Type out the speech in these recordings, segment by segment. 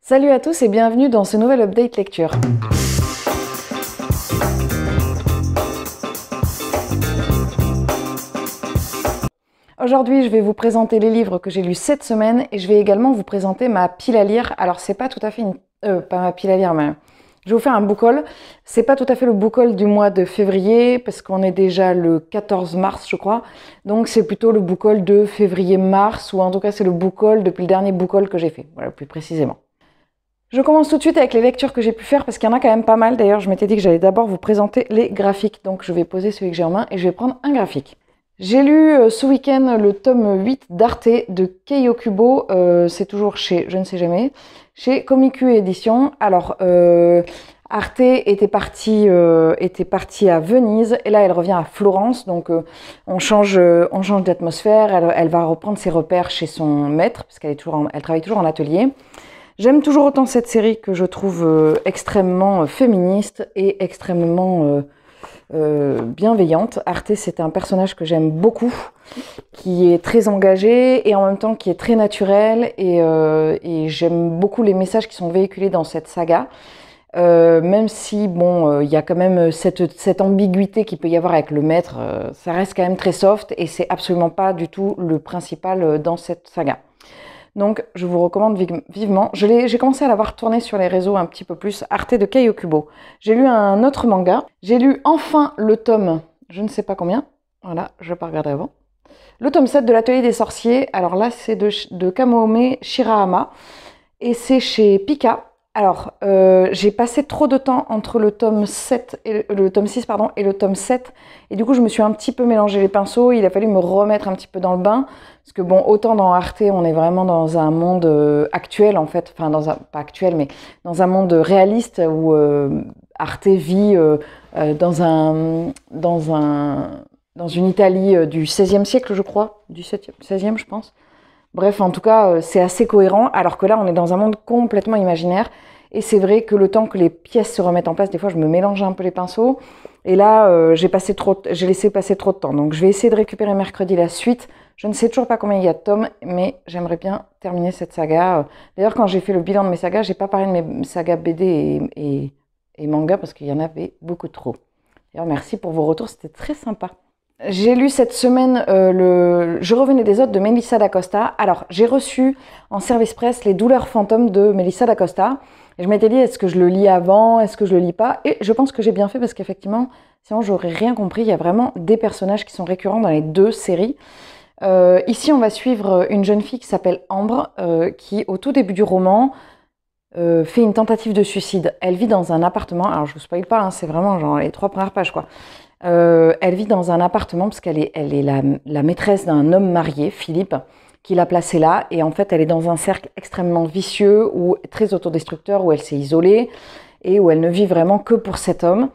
Salut à tous et bienvenue dans ce nouvel update lecture. Aujourd'hui, je vais vous présenter les livres que j'ai lus cette semaine et je vais également vous présenter ma pile à lire. Alors, c'est pas tout à fait pas ma pile à lire, mais je vais vous faire un book haul. C'est pas tout à fait le book haul du mois de février parce qu'on est déjà le 14 mars, je crois. Donc, c'est plutôt le book haul de février-mars ou en tout cas, c'est le book haul depuis le dernier book haul que j'ai fait. Voilà, plus précisément. Je commence tout de suite avec les lectures que j'ai pu faire parce qu'il y en a quand même pas mal. D'ailleurs, je m'étais dit que j'allais d'abord vous présenter les graphiques. Donc, je vais poser celui que j'ai en main et je vais prendre un graphique. J'ai lu ce week-end le tome 8 d'Arte de Kei Okubo. C'est toujours chez, je ne sais jamais, chez Komiku Édition. Alors, Arte était partie à Venise et là, elle revient à Florence. Donc, on change d'atmosphère. Elle va reprendre ses repères chez son maître parce qu'elle travaille toujours en atelier. J'aime toujours autant cette série que je trouve extrêmement féministe et extrêmement bienveillante. Arte, c'est un personnage que j'aime beaucoup, qui est très engagé et en même temps qui est très naturel et j'aime beaucoup les messages qui sont véhiculés dans cette saga. Même si, bon, il y a quand même cette ambiguïté qu'il peut y avoir avec le maître, ça reste quand même très soft et c'est absolument pas du tout le principal dans cette saga. Donc, je vous recommande vivement. J'ai commencé à l'avoir tourné sur les réseaux un petit peu plus. Arte de Kei Okubo. J'ai lu un autre manga. J'ai lu enfin le tome, je ne sais pas combien. Voilà, je ne vais pas regarder avant. Le tome 7 de l'Atelier des Sorciers. Alors là, c'est de Kamoome Shirahama. Et c'est chez Pika. Alors, j'ai passé trop de temps entre le tome 7 et le tome 6 pardon, et le tome 7. Et du coup, je me suis un petit peu mélangé les pinceaux. Il a fallu me remettre un petit peu dans le bain. Parce que bon, autant dans Arte, on est vraiment dans un monde actuel, en fait. Enfin, pas actuel, mais dans un monde réaliste où Arte vit dans une Italie du XVIe siècle, je crois. Du 16e, je pense. Bref, en tout cas, c'est assez cohérent, alors que là, on est dans un monde complètement imaginaire. Et c'est vrai que le temps que les pièces se remettent en place, des fois, je me mélange un peu les pinceaux. Et là, j'ai laissé passer trop de temps. Donc, je vais essayer de récupérer mercredi la suite. Je ne sais toujours pas combien il y a de tomes, mais j'aimerais bien terminer cette saga. D'ailleurs, quand j'ai fait le bilan de mes sagas, j'ai pas parlé de mes sagas BD et manga, parce qu'il y en avait beaucoup trop. D'ailleurs, merci pour vos retours, c'était très sympa. J'ai lu cette semaine Je revenais des autres de Melissa d'Acosta. Alors, j'ai reçu en service presse Les douleurs fantômes de Melissa d'Acosta. Et je m'étais dit, est-ce que je le lis avant, est-ce que je le lis pas? Et je pense que j'ai bien fait parce qu'effectivement, sinon j'aurais rien compris. Il y a vraiment des personnages qui sont récurrents dans les deux séries. Ici, on va suivre une jeune fille qui s'appelle Ambre, qui, au tout début du roman, fait une tentative de suicide. Elle vit dans un appartement. Alors, je vous spoil pas, hein, c'est vraiment genre les 3 premières pages, quoi. Elle vit dans un appartement parce qu'elle est la maîtresse d'un homme marié, Philippe, qui l'a placée là. Et en fait, elle est dans un cercle extrêmement vicieux, très autodestructeur, où elle s'est isolée et où elle ne vit vraiment que pour cet homme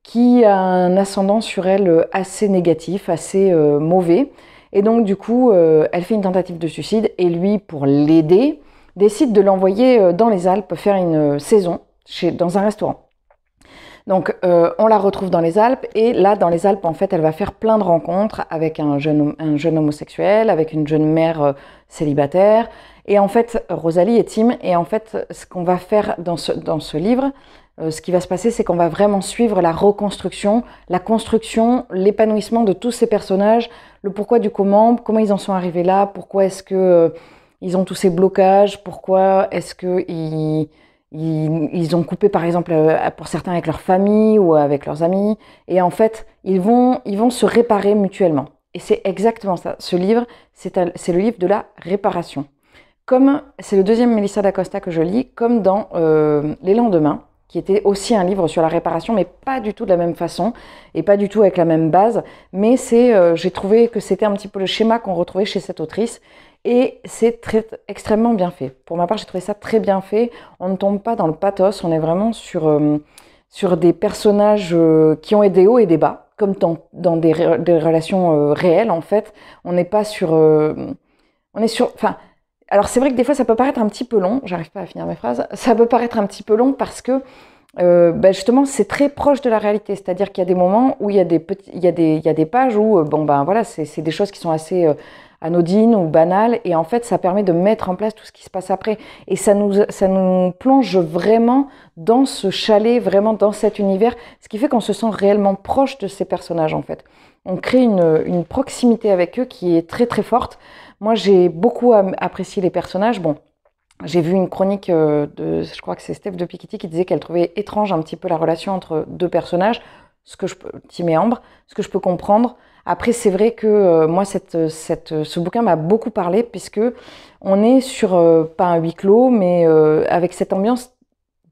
qui a un ascendant sur elle assez négatif, assez mauvais. Et donc, du coup, elle fait une tentative de suicide et lui, pour l'aider, décide de l'envoyer dans les Alpes faire une saison dans un restaurant. Donc, on la retrouve dans les Alpes, et là, dans les Alpes, en fait, elle va faire plein de rencontres avec un jeune homosexuel, avec une jeune mère célibataire, et en fait, Rosalie et Tim, et en fait, ce qu'on va faire dans ce livre, ce qui va se passer, c'est qu'on va vraiment suivre la reconstruction, la construction, l'épanouissement de tous ces personnages, le pourquoi du comment ils en sont arrivés là, pourquoi est-ce que ils ont tous ces blocages, pourquoi est-ce que ils ont coupé, par exemple, pour certains avec leur famille ou avec leurs amis. Et en fait, ils vont se réparer mutuellement. Et c'est exactement ça. Ce livre, c'est le livre de la réparation. Comme c'est le deuxième Melissa d'Acosta que je lis, comme dans Les Lendemains, qui était aussi un livre sur la réparation, mais pas du tout de la même façon, et pas du tout avec la même base. Mais j'ai trouvé que c'était un petit peu le schéma qu'on retrouvait chez cette autrice. Et c'est extrêmement bien fait. Pour ma part, j'ai trouvé ça très bien fait. On ne tombe pas dans le pathos, on est vraiment sur des personnages qui ont des hauts et des bas, comme dans des relations réelles, en fait. On n'est pas sur... Enfin, alors c'est vrai que des fois, ça peut paraître un petit peu long. J'arrive pas à finir mes phrases. Ça peut paraître un petit peu long parce que Justement, c'est très proche de la réalité. C'est-à-dire qu'il y a des moments où il y a il y a des pages où, bon, ben voilà, c'est des choses qui sont assez anodines ou banales. Et en fait, ça permet de mettre en place tout ce qui se passe après. Et ça nous plonge vraiment dans ce chalet, vraiment dans cet univers. Ce qui fait qu'on se sent réellement proche de ces personnages, en fait. On crée une proximité avec eux qui est très, très forte. Moi, j'ai beaucoup apprécié les personnages. Bon. J'ai vu une chronique je crois que c'est Steph de Piketty qui disait qu'elle trouvait étrange un petit peu la relation entre deux personnages, Tim et Ambre, ce que je peux comprendre. Après, c'est vrai que moi, ce bouquin m'a beaucoup parlé puisque on est sur, pas un huis clos, mais avec cette ambiance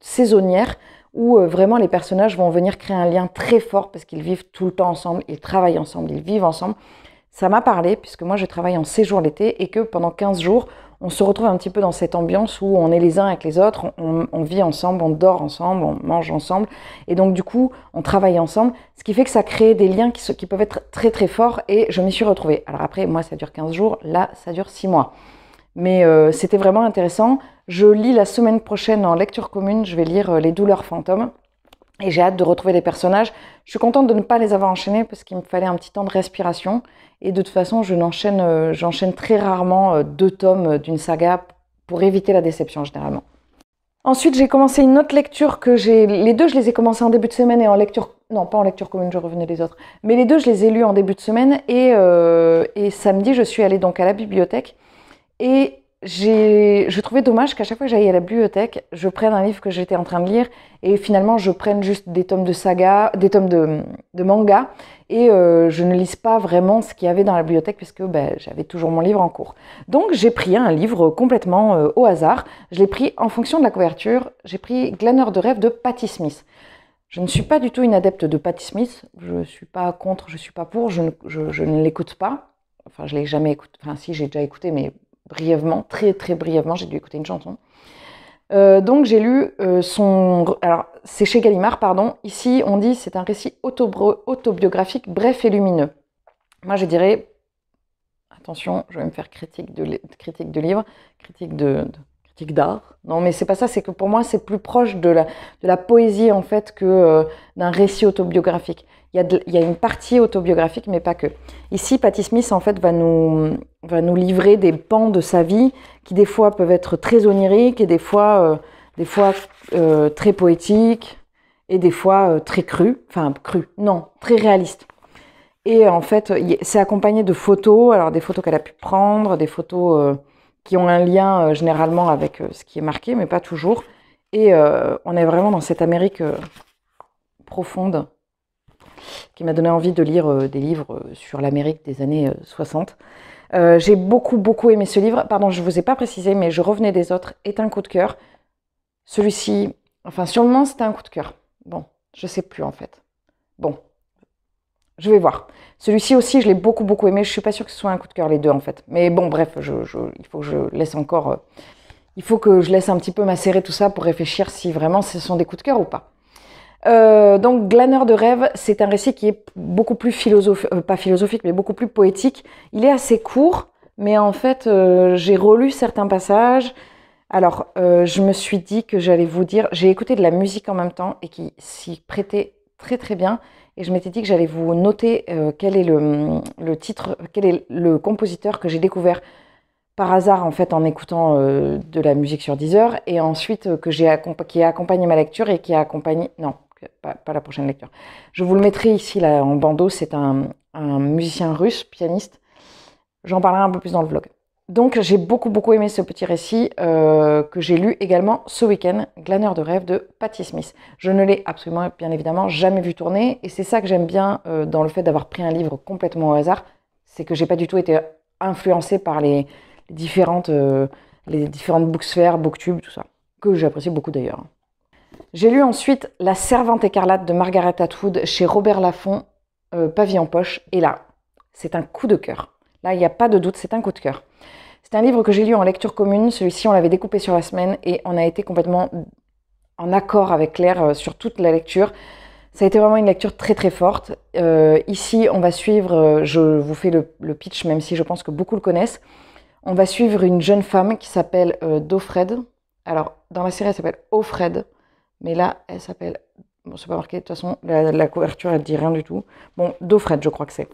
saisonnière où vraiment les personnages vont venir créer un lien très fort parce qu'ils vivent tout le temps ensemble, ils travaillent ensemble, ils vivent ensemble. Ça m'a parlé puisque moi, je travaille en séjour l'été et que pendant 15 jours, on se retrouve un petit peu dans cette ambiance où on est les uns avec les autres, on vit ensemble, on dort ensemble, on mange ensemble. Et donc, du coup, on travaille ensemble, ce qui fait que ça crée des liens qui peuvent être très, très forts. Et je m'y suis retrouvée. Alors après, moi, ça dure 15 jours. Là, ça dure 6 mois. Mais c'était vraiment intéressant. Je lis la semaine prochaine en lecture commune. Je vais lire Les douleurs fantômes. Et j'ai hâte de retrouver les personnages. Je suis contente de ne pas les avoir enchaînés parce qu'il me fallait un petit temps de respiration. Et de toute façon, j'enchaîne très rarement 2 tomes d'une saga pour éviter la déception généralement. Ensuite, j'ai commencé une autre lecture les deux, je les ai commencés en début de semaine et en lecture... Non, pas en lecture commune, je revenais les autres. Mais les deux, je les ai lus en début de semaine et samedi, je suis allée donc à la bibliothèque. Et je trouvais dommage qu'à chaque fois que j'aille à la bibliothèque, je prenne un livre que j'étais en train de lire et finalement je prenne juste des tomes de saga, des tomes de manga et je ne lise pas vraiment ce qu'il y avait dans la bibliothèque puisque j'avais toujours mon livre en cours. Donc j'ai pris un livre complètement au hasard. Je l'ai pris en fonction de la couverture. J'ai pris Glaneur de rêve de Patti Smith. Je ne suis pas du tout une adepte de Patti Smith. Je ne suis pas contre, je ne suis pas pour. Je ne l'écoute pas. Enfin, je ne l'ai jamais écouté. Enfin, si, j'ai déjà écouté, mais brièvement, très très brièvement, j'ai dû écouter une chanson. Donc j'ai lu alors c'est chez Gallimard, pardon. Ici on dit c'est un récit autobiographique bref et lumineux. Moi je dirais, attention, je vais me faire critique de livre, critique d'art. Non mais c'est pas ça, c'est que pour moi c'est plus proche de la poésie en fait que d'un récit autobiographique. Il y a une partie autobiographique, mais pas que. Ici, Patti Smith, en fait, va nous livrer des pans de sa vie qui, des fois, peuvent être très oniriques et des fois très poétiques et des fois très crus. Enfin, crus, non, très réalistes. Et en fait, c'est accompagné de photos, alors des photos qu'elle a pu prendre, des photos qui ont un lien généralement avec ce qui est marqué, mais pas toujours. Et on est vraiment dans cette Amérique profonde qui m'a donné envie de lire des livres sur l'Amérique des années 60. J'ai beaucoup aimé ce livre. Pardon, je ne vous ai pas précisé, mais Je revenais des autres est un coup de cœur. Celui-ci, enfin sur le moment, c'était un coup de cœur. Bon, je ne sais plus en fait. Bon, je vais voir. Celui-ci aussi, je l'ai beaucoup aimé. Je ne suis pas sûre que ce soit un coup de cœur les deux en fait. Mais bon, bref, il faut que je laisse encore... il faut que je laisse un petit peu macérer tout ça pour réfléchir si vraiment ce sont des coups de cœur ou pas. Donc Glaneur de rêve, c'est un récit qui est beaucoup plus pas philosophique, mais beaucoup plus poétique. Il est assez court, mais en fait, j'ai relu certains passages. Alors, je me suis dit que j'allais vous dire, j'ai écouté de la musique en même temps et qui s'y prêtait très très bien. Et je m'étais dit que j'allais vous noter quel est le titre, quel est le compositeur que j'ai découvert par hasard en fait en écoutant de la musique sur Deezer et ensuite qui a accompagné ma lecture et qui a accompagné... Non, pas la prochaine lecture. Je vous le mettrai ici là, en bandeau, c'est un musicien russe, pianiste. J'en parlerai un peu plus dans le vlog. Donc j'ai beaucoup aimé ce petit récit que j'ai lu également ce week-end, Glaneur de rêve de Patti Smith. Je ne l'ai absolument, bien évidemment, jamais vu tourner et c'est ça que j'aime bien dans le fait d'avoir pris un livre complètement au hasard, c'est que j'ai pas du tout été influencée par les différentes booksphères, booktubes, tout ça, que j'apprécie beaucoup d'ailleurs. J'ai lu ensuite La Servante écarlate de Margaret Atwood chez Robert Laffont, Pavillon Poche, et là, c'est un coup de cœur. Là, il n'y a pas de doute, c'est un coup de cœur. C'est un livre que j'ai lu en lecture commune, celui-ci on l'avait découpé sur la semaine et on a été complètement en accord avec Claire sur toute la lecture. Ça a été vraiment une lecture très très forte. Ici, on va suivre, je vous fais le pitch, même si je pense que beaucoup le connaissent. On va suivre une jeune femme qui s'appelle Daufred. Alors, dans la série, elle s'appelle Offred. Mais là, elle s'appelle... Bon, c'est pas marqué, de toute façon, la couverture, elle dit rien du tout. Bon, Daufred, je crois que c'est.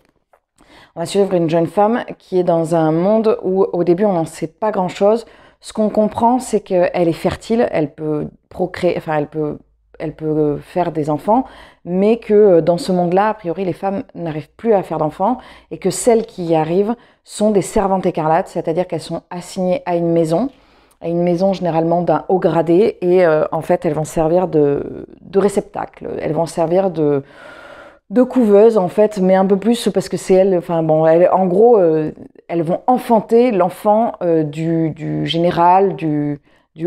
On va suivre une jeune femme qui est dans un monde où, au début, on n'en sait pas grand-chose. Ce qu'on comprend, c'est qu'elle est fertile, elle peut procréer, enfin, elle peut faire des enfants, mais que dans ce monde-là, a priori, les femmes n'arrivent plus à faire d'enfants et que celles qui y arrivent sont des servantes écarlates, c'est-à-dire qu'elles sont assignées à une maison généralement d'un haut gradé, et en fait, elles vont servir de réceptacle, elles vont servir de couveuse en fait, mais un peu plus parce que c'est elles, enfin bon, en gros, elles vont enfanter l'enfant du général, du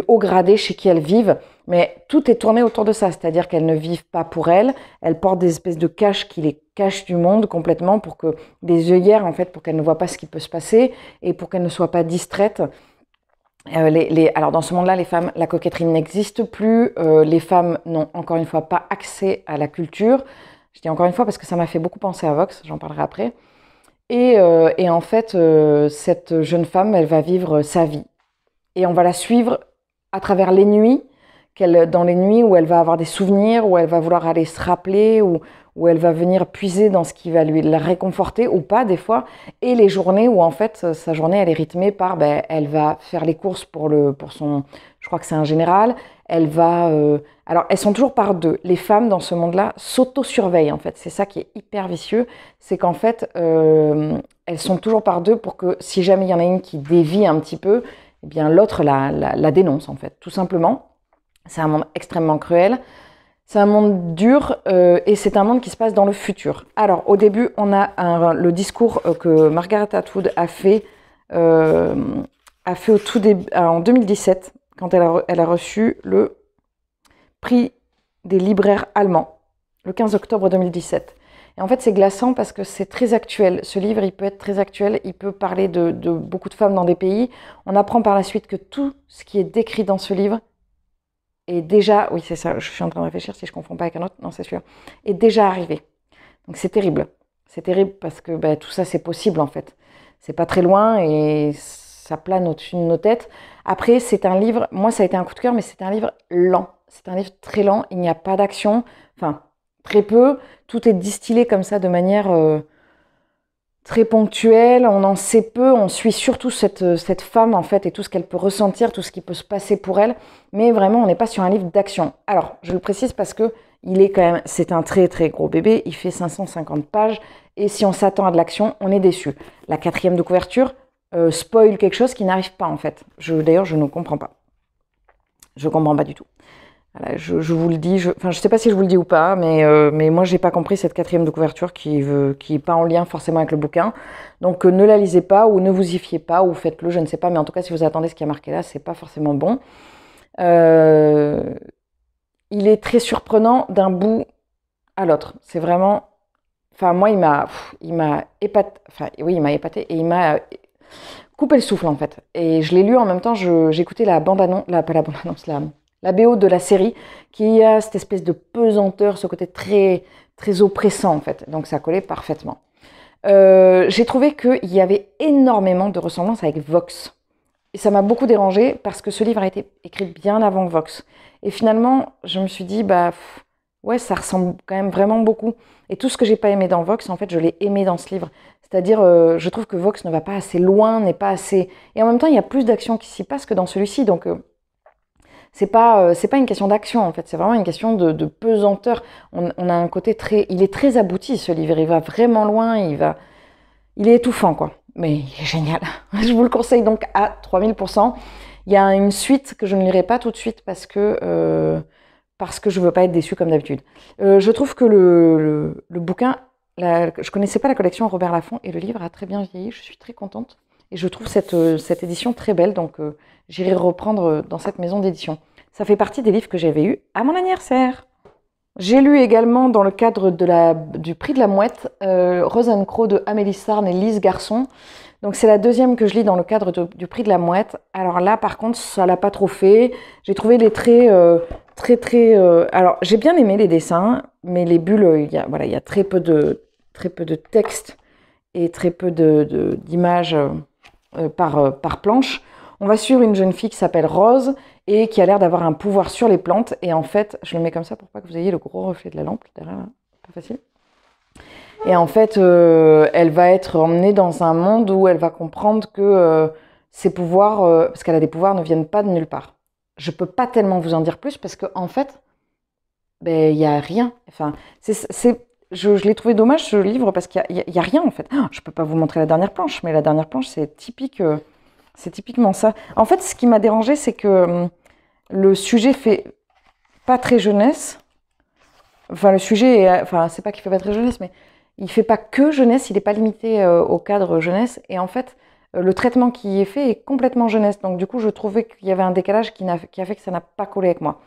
haut gradé chez qui elles vivent, mais tout est tourné autour de ça, c'est-à-dire qu'elles ne vivent pas pour elles portent des espèces de caches qui les cachent du monde complètement, pour que des œillères en fait, pour qu'elles ne voient pas ce qui peut se passer et pour qu'elles ne soient pas distraites. Alors dans ce monde-là, les femmes, la coquetterie n'existe plus, les femmes n'ont encore une fois pas accès à la culture. Je dis encore une fois parce que ça m'a fait beaucoup penser à Vox, j'en parlerai après. Et en fait, cette jeune femme, elle va vivre sa vie. Et on va la suivre à travers les nuits, dans les nuits où elle va avoir des souvenirs, où elle va vouloir aller se rappeler, où elle va venir puiser dans ce qui va la réconforter, ou pas des fois, et les journées où en fait, sa journée, elle est rythmée par, elle va faire les courses pour son, je crois que c'est un général, elle va... alors, elles sont toujours par deux. Les femmes, dans ce monde-là, s'auto-surveillent, en fait. C'est ça qui est hyper vicieux. C'est qu'en fait, elles sont toujours par deux pour que, si jamais il y en a une qui dévie un petit peu, eh bien, l'autre la dénonce, en fait, tout simplement. C'est un monde extrêmement cruel. C'est un monde dur et c'est un monde qui se passe dans le futur. Alors, au début, on a le discours que Margaret Atwood a fait au tout début, en 2017, quand elle a reçu le prix des libraires allemands, le 15 octobre 2017. Et en fait, c'est glaçant parce que c'est très actuel. Ce livre, il peut être très actuel, il peut parler de beaucoup de femmes dans des pays. On apprend par la suite que tout ce qui est décrit dans ce livre est déjà, oui c'est ça, je suis en train de réfléchir si je ne confonds pas avec un autre, non c'est celui-là, est déjà arrivé. Donc c'est terrible. C'est terrible parce que tout ça c'est possible en fait. C'est pas très loin et ça plane au-dessus de nos têtes. Après, c'est un livre, moi ça a été un coup de cœur, mais c'est un livre lent. C'est un livre très lent, il n'y a pas d'action, enfin très peu. Tout est distillé comme ça de manière très ponctuelle, on en sait peu, on suit surtout cette femme en fait et tout ce qu'elle peut ressentir, tout ce qui peut se passer pour elle, mais vraiment on n'est pas sur un livre d'action. Alors, je le précise parce que c'est un très très gros bébé, il fait 550 pages et si on s'attend à de l'action, on est déçu. La 4e de couverture spoil quelque chose qui n'arrive pas en fait. D'ailleurs, je ne comprends pas. Je ne comprends pas du tout. Voilà, je vous le dis, je ne sais pas si je vous le dis ou pas, mais moi, je n'ai pas compris cette 4e de couverture qui n'est pas en lien forcément avec le bouquin. Donc, ne la lisez pas ou ne vous y fiez pas ou faites-le, je ne sais pas. Mais en tout cas, si vous attendez ce qui est marqué là, ce n'est pas forcément bon. Il est très surprenant d'un bout à l'autre. C'est vraiment... Enfin, moi, il m'a épaté. Enfin, oui, il m'a épaté et il m'a coupé le souffle, en fait. Et je l'ai lu en même temps, j'écoutais la bande-annonce, pas la bande-annonce, la BO de la série, qui a cette espèce de pesanteur, ce côté très, très oppressant en fait. Donc ça collait parfaitement. J'ai trouvé qu'il y avait énormément de ressemblances avec Vox. Et ça m'a beaucoup dérangée parce que ce livre a été écrit bien avant Vox. Et finalement, je me suis dit, ouais, ça ressemble quand même vraiment beaucoup. Et tout ce que j'ai pas aimé dans Vox, en fait, je l'ai aimé dans ce livre. C'est-à-dire, je trouve que Vox ne va pas assez loin, n'est pas assez... Et en même temps, il y a plus d'action qui s'y passe que dans celui-ci. Donc... c'est pas une question d'action en fait, c'est vraiment une question de pesanteur. On a un côté il est très abouti ce livre, il va vraiment loin, il est étouffant quoi, mais il est génial. Je vous le conseille donc à 3000%. Il y a une suite que je ne lirai pas tout de suite parce que je veux pas être déçue comme d'habitude. Je trouve que le bouquin, je connaissais pas la collection Robert Laffont et le livre a très bien vieilli, je suis très contente. Et je trouve cette édition très belle, donc j'irai reprendre dans cette maison d'édition. Ça fait partie des livres que j'avais eus à mon anniversaire. J'ai lu également dans le cadre du prix de la Mouette, Rose and Crow de Amélie Sarn et Lise Garçon. Donc c'est la 2e que je lis dans le cadre du prix de la Mouette. Alors là, par contre, ça l'a pas trop fait. J'ai trouvé les traits très... alors j'ai bien aimé les dessins, mais les bulles, il y a très peu de texte et très peu d'images par planche. On va suivre une jeune fille qui s'appelle Rose et qui a l'air d'avoir un pouvoir sur les plantes. Et en fait, je le mets comme ça pour pas que vous ayez le gros reflet de la lampe derrière, là. Pas facile. Et en fait, elle va être emmenée dans un monde où elle va comprendre que ses pouvoirs, parce qu'elle a des pouvoirs, ne viennent pas de nulle part. Je peux pas tellement vous en dire plus parce qu'en fait, ben, y a rien. Enfin, je l'ai trouvé dommage ce livre parce qu'il y a rien en fait. Oh, je peux pas vous montrer la dernière planche, mais la dernière planche, c'est typique, c'est typiquement ça. En fait, ce qui m'a dérangé, c'est que le sujet fait pas très jeunesse. Enfin, le sujet, enfin, c'est pas qu'il fait pas très jeunesse, mais il fait pas que jeunesse, il n'est pas limité au cadre jeunesse. Et en fait, le traitement qui y est fait est complètement jeunesse. Donc du coup, je trouvais qu'il y avait un décalage qui a fait que ça n'a pas collé avec moi.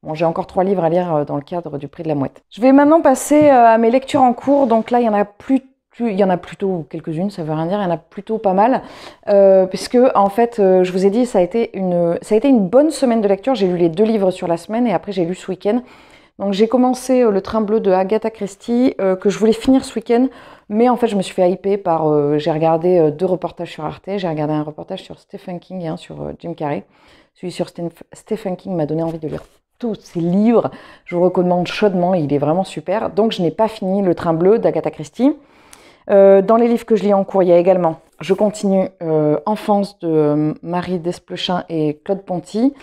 Bon, j'ai encore 3 livres à lire dans le cadre du Prix de la Mouette. Je vais maintenant passer à mes lectures en cours. Donc là, il y en a plutôt quelques-unes, ça veut rien dire, il y en a plutôt pas mal. Puisque, en fait, je vous ai dit, ça a été une bonne semaine de lecture. J'ai lu les 2 livres sur la semaine et après, j'ai lu ce week-end. Donc j'ai commencé Le Train bleu de Agatha Christie, que je voulais finir ce week-end, mais en fait je me suis fait hyper par... j'ai regardé 2 reportages sur Arte, j'ai regardé un reportage sur Stephen King et un sur Jim Carrey. Celui sur Stephen King m'a donné envie de lire tous ses livres, je vous recommande chaudement, il est vraiment super. Donc je n'ai pas fini Le Train bleu d'Agatha Christie. Dans les livres que je lis en cours, il y a également, je continue Enfance de Marie Desplechin et Claude Ponty.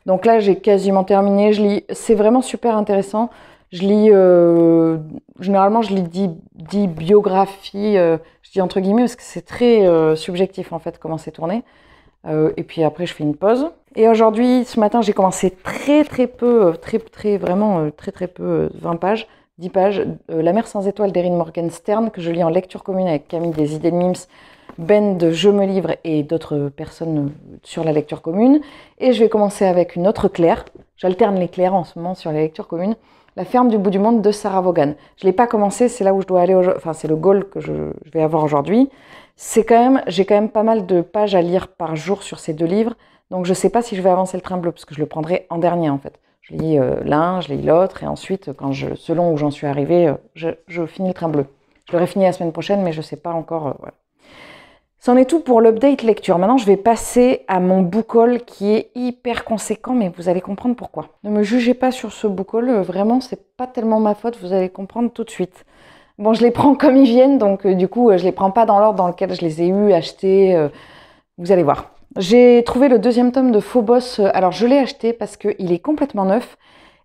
Donc là, j'ai quasiment terminé. Je lis, c'est vraiment super intéressant. Je lis, généralement, je lis 10 biographies, je dis entre guillemets, parce que c'est très subjectif en fait comment c'est tourné. Et puis après, je fais une pause. Et aujourd'hui, ce matin, j'ai commencé très peu, vraiment très peu, 20 pages. 10 pages, La mer sans étoiles d'Erin Morgenstern, que je lis en lecture commune avec Camille des Idées de Mims, Ben de Je me livre et d'autres personnes sur la lecture commune. Et je vais commencer avec une autre Claire. J'alterne les Claires en ce moment sur les lectures communes. La ferme du bout du monde de Sarah Vaughan. Je ne l'ai pas commencé, c'est là où je dois aller, enfin c'est le goal que je vais avoir aujourd'hui. J'ai quand même pas mal de pages à lire par jour sur ces 2 livres, donc je ne sais pas si je vais avancer Le Train bleu, parce que je le prendrai en dernier en fait. Je lis l'un, je lis l'autre, et ensuite, selon où j'en suis arrivée, je finis Le Train bleu. Je l'aurai fini la semaine prochaine, mais je ne sais pas encore. Voilà. C'en est tout pour l'update lecture. Maintenant, je vais passer à mon book haul qui est hyper conséquent, mais vous allez comprendre pourquoi. Ne me jugez pas sur ce book haul, vraiment, c'est pas tellement ma faute, vous allez comprendre tout de suite. Bon, je les prends comme ils viennent, donc du coup, je les prends pas dans l'ordre dans lequel je les ai eus, achetés. Vous allez voir. J'ai trouvé le 2e tome de Phobos. Alors, je l'ai acheté parce qu'il est complètement neuf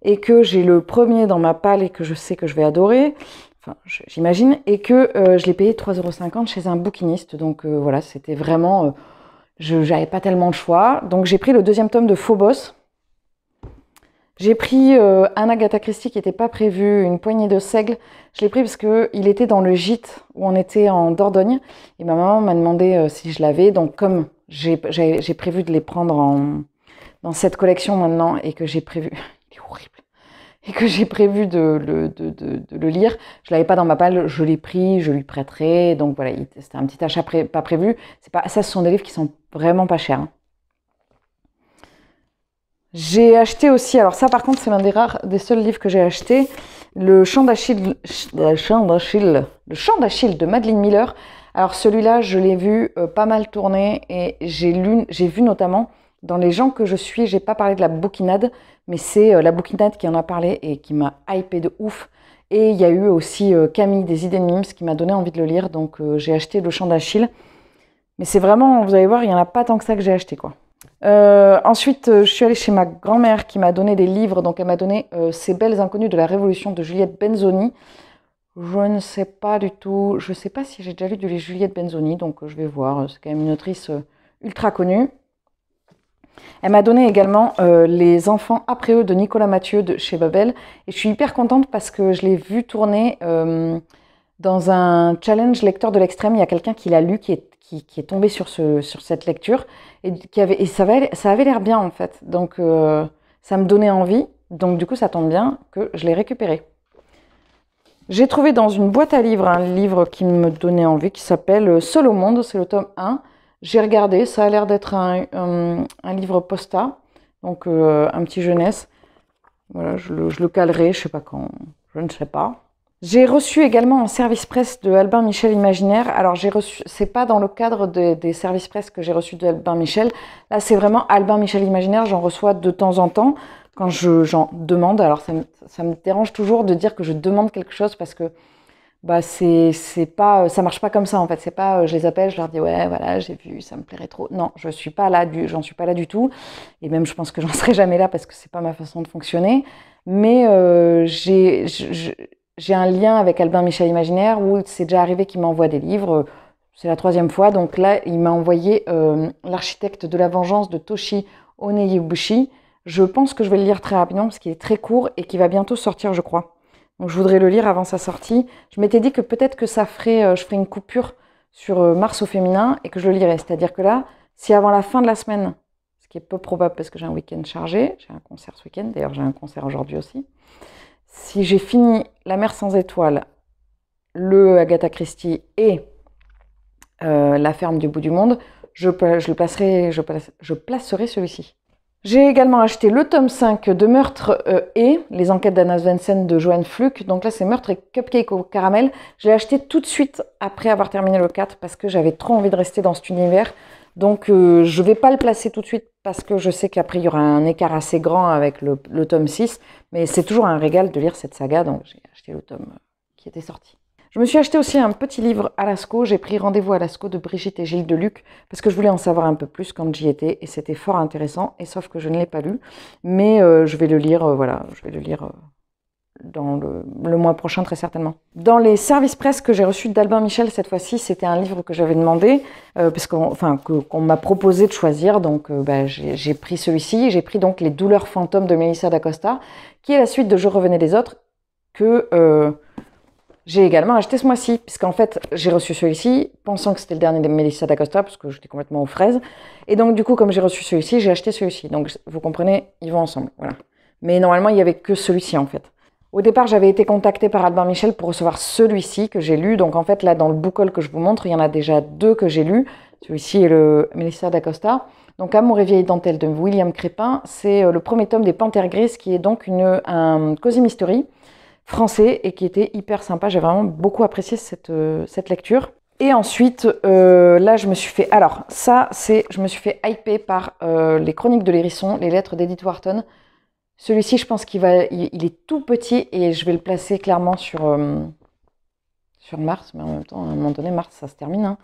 et que j'ai le premier dans ma palle et que je sais que je vais adorer. Enfin, j'imagine. Et que je l'ai payé 3,50 € chez un bouquiniste. Donc, voilà, c'était vraiment... je n'avais pas tellement le choix. Donc, j'ai pris le 2e tome de Phobos. J'ai pris un Agatha Christie qui n'était pas prévu, Une poignée de seigle. Je l'ai pris parce qu'il était dans le gîte où on était en Dordogne. Et ma maman m'a demandé si je l'avais. Donc, comme j'ai prévu de les prendre dans cette collection maintenant et que j'ai prévu... Il est horrible. Et que j'ai prévu de le lire. Je ne l'avais pas dans ma palle, je l'ai pris, je lui prêterai. Donc voilà, c'était un petit achat pas prévu. Ça, ce sont des livres qui sont vraiment pas chers. Hein. J'ai acheté aussi, alors ça par contre c'est l'un des seuls livres que j'ai acheté, Le Chant d'Achille de Madeline Miller. Alors celui-là, je l'ai vu pas mal tourner et j'ai vu notamment dans les gens que je suis, j'ai pas parlé de la bouquinade, mais c'est la bouquinade qui en a parlé et qui m'a hypé de ouf. Et il y a eu aussi Camille des Idées de Mims qui m'a donné envie de le lire, donc j'ai acheté Le Chant d'Achille. Mais c'est vraiment, vous allez voir, il n'y en a pas tant que ça que j'ai acheté quoi. Ensuite, je suis allée chez ma grand-mère qui m'a donné des livres. Donc, elle m'a donné Ces belles inconnues de la Révolution de Juliette Benzoni. Je ne sais pas du tout. Je ne sais pas si j'ai déjà lu de Juliette Benzoni. Donc, je vais voir. C'est quand même une autrice ultra connue. Elle m'a donné également Les enfants après eux de Nicolas Mathieu de chez Babel. Et je suis hyper contente parce que je l'ai vu tourner dans un challenge lecteur de l'extrême. Il y a quelqu'un qui l'a lu, qui est tombé sur cette lecture et ça avait l'air bien en fait. Donc ça me donnait envie. Donc du coup ça tombe bien que je l'ai récupéré. J'ai trouvé dans une boîte à livres un livre qui me donnait envie qui s'appelle Seul au monde, c'est le tome 1. J'ai regardé, ça a l'air d'être un livre posta, donc un petit jeunesse. Voilà, je le calerai, je sais pas quand, je ne sais pas. J'ai reçu également un service presse de Albin Michel Imaginaire. Alors j'ai reçu, c'est pas dans le cadre des services presse que j'ai reçu de Albin Michel. Là c'est vraiment Albin Michel Imaginaire, j'en reçois de temps en temps quand j'en demande. Alors ça me dérange toujours de dire que je demande quelque chose parce que bah c'est pas, ça marche pas comme ça en fait. C'est pas, je les appelle, je leur dis ouais voilà j'ai vu, ça me plairait trop. Non, j'en suis pas là du tout. Et même je pense que j'en serai jamais là parce que c'est pas ma façon de fonctionner. Mais j'ai un lien avec Albin Michel Imaginaire où c'est déjà arrivé qu'il m'envoie des livres. C'est la 3e fois. Donc là, il m'a envoyé L'architecte de la vengeance de Toshi Oneibushi. Je pense que je vais le lire très rapidement parce qu'il est très court et qu'il va bientôt sortir, je crois. Donc je voudrais le lire avant sa sortie. Je m'étais dit que peut-être que je ferais une coupure sur Mars au féminin et que je le lirais. C'est-à-dire que là, si avant la fin de la semaine, ce qui est peu probable parce que j'ai un week-end chargé, j'ai un concert ce week-end, d'ailleurs j'ai un concert aujourd'hui aussi, si j'ai fini La mer sans étoiles, le Agatha Christie et La ferme du bout du monde, je placerai celui-ci. J'ai également acheté le tome 5 de Meurtre et les enquêtes d'Anna Svensson de Joanne Fluke. Donc là, c'est Meurtre et Cupcake au caramel. Je l'ai acheté tout de suite après avoir terminé le 4 parce que j'avais trop envie de rester dans cet univers. Donc je ne vais pas le placer tout de suite parce que je sais qu'après, il y aura un écart assez grand avec le tome 6. Mais c'est toujours un régal de lire cette saga, donc j'ai acheté le tome qui était sorti. Je me suis acheté aussi un petit livre à Lascaux. J'ai pris Rendez-vous à Lascaux de Brigitte et Gilles Deluc parce que je voulais en savoir un peu plus quand j'y étais et c'était fort intéressant. Et sauf que je ne l'ai pas lu, mais je vais le lire. Voilà, je vais le lire dans le mois prochain très certainement. Dans les services presse que j'ai reçus d'Albin Michel cette fois-ci, c'était un livre que j'avais demandé parce qu'on m'a proposé de choisir. Donc j'ai pris celui-ci. J'ai pris donc Les douleurs fantômes de Melissa d'Acosta, qui est la suite de Je revenais des autres que j'ai également acheté ce mois-ci, puisqu'en fait, j'ai reçu celui-ci, pensant que c'était le dernier de Melissa d'Acosta, parce que j'étais complètement aux fraises. Et donc, du coup, comme j'ai reçu celui-ci, j'ai acheté celui-ci. Donc, vous comprenez, ils vont ensemble, voilà. Mais normalement, il n'y avait que celui-ci, en fait. Au départ, j'avais été contactée par Albin Michel pour recevoir celui-ci que j'ai lu. Donc, en fait, là, dans le book haul que je vous montre, il y en a déjà 2 que j'ai lus. Celui-ci et le Melissa d'Acosta. Donc, Amour et vieille dentelle de William Crépin, c'est le premier tome des Panthères grises, qui est donc un cozy mystery français et qui était hyper sympa. J'ai vraiment beaucoup apprécié cette lecture. Et ensuite, là, je me suis fait... Alors, je me suis fait hyper par les Chroniques de l'Hérisson, les lettres d'Edith Wharton. Celui-ci, je pense il est tout petit et je vais le placer clairement sur Mars. Mais en même temps, à un moment donné, Mars, ça se termine. Hein.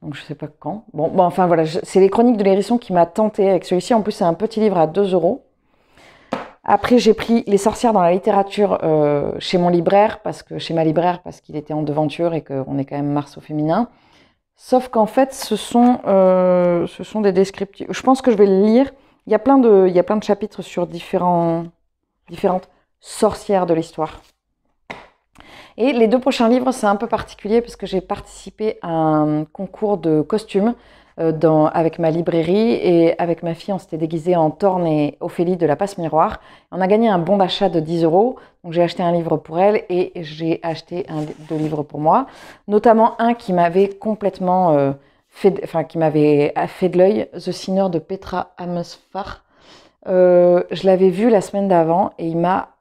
Donc, je sais pas quand. Bon enfin, voilà. C'est les Chroniques de l'Hérisson qui m'a tenté avec celui-ci. En plus, c'est un petit livre à 2 €. Après, j'ai pris Les sorcières dans la littérature chez mon libraire, chez ma libraire, parce qu'il était en devanture et qu'on est quand même Mars au féminin. Sauf qu'en fait, ce sont des descriptifs. Je pense que je vais le lire. Il y a plein de chapitres sur différentes sorcières de l'histoire. Et les 2 prochains livres, c'est un peu particulier parce que j'ai participé à un concours de costumes avec ma librairie et avec ma fille, on s'était déguisés en Thorne et Ophélie de la Passe Miroir. On a gagné un bon d'achat de 10 €, donc j'ai acheté un livre pour elle et j'ai acheté 2 livres pour moi, notamment un qui m'avait complètement qui m'avait fait de l'œil, The Sinner de Petra Amesfar. Je l'avais vu la semaine d'avant et il m'a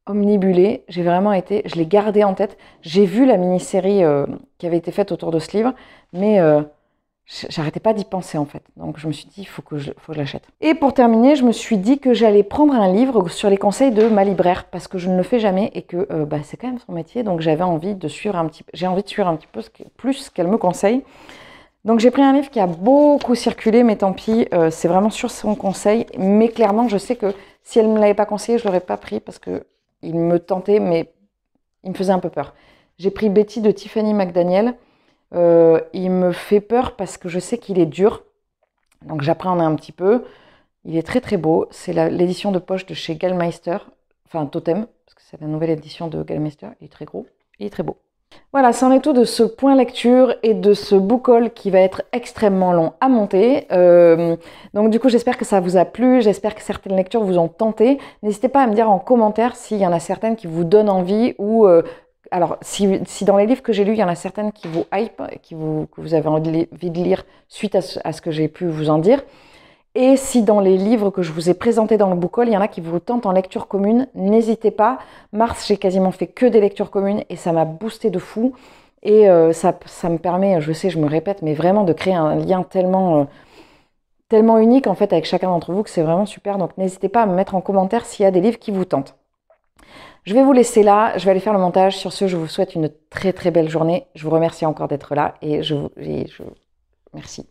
omnibulée. Je l'ai gardé en tête. J'ai vu la mini-série qui avait été faite autour de ce livre, mais j'arrêtais pas d'y penser en fait. Donc je me suis dit, il faut que je l'achète. Et pour terminer, je me suis dit que j'allais prendre un livre sur les conseils de ma libraire parce que je ne le fais jamais et que c'est quand même son métier. Donc j'ai envie de suivre un petit peu plus ce qu'elle me conseille. Donc j'ai pris un livre qui a beaucoup circulé, mais tant pis, c'est vraiment sur son conseil. Mais clairement, je sais que si elle ne me l'avait pas conseillé, je ne l'aurais pas pris parce qu'il me tentait, mais il me faisait un peu peur. J'ai pris Betty de Tiffany McDaniel. Il me fait peur parce que je sais qu'il est dur. Donc j'appréhende un petit peu. Il est très très beau. C'est l'édition de poche de chez Gallmeister. Enfin Totem, parce que c'est la nouvelle édition de Gallmeister. Il est très gros. Il est très beau. Voilà, c'en est tout de ce point lecture et de ce book haul qui va être extrêmement long à monter. Donc du coup, j'espère que ça vous a plu, j'espère que certaines lectures vous ont tenté. N'hésitez pas à me dire en commentaire s'il y en a certaines qui vous donnent envie ou... alors, si dans les livres que j'ai lus, il y en a certaines qui vous hype, que vous avez envie de lire suite à ce que j'ai pu vous en dire. Et si dans les livres que je vous ai présentés dans le book haul, il y en a qui vous tentent en lecture commune, n'hésitez pas. Mars, j'ai quasiment fait que des lectures communes et ça m'a boosté de fou. Et ça me permet, je sais, je me répète, mais vraiment de créer un lien tellement unique en fait avec chacun d'entre vous que c'est vraiment super. Donc n'hésitez pas à me mettre en commentaire s'il y a des livres qui vous tentent. Je vais vous laisser là, je vais aller faire le montage. Sur ce, je vous souhaite une très très belle journée. Je vous remercie encore d'être là et merci.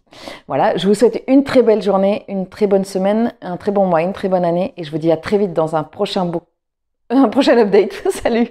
Voilà, je vous souhaite une très belle journée, une très bonne semaine, un très bon mois, une très bonne année et je vous dis à très vite dans un prochain update. Salut!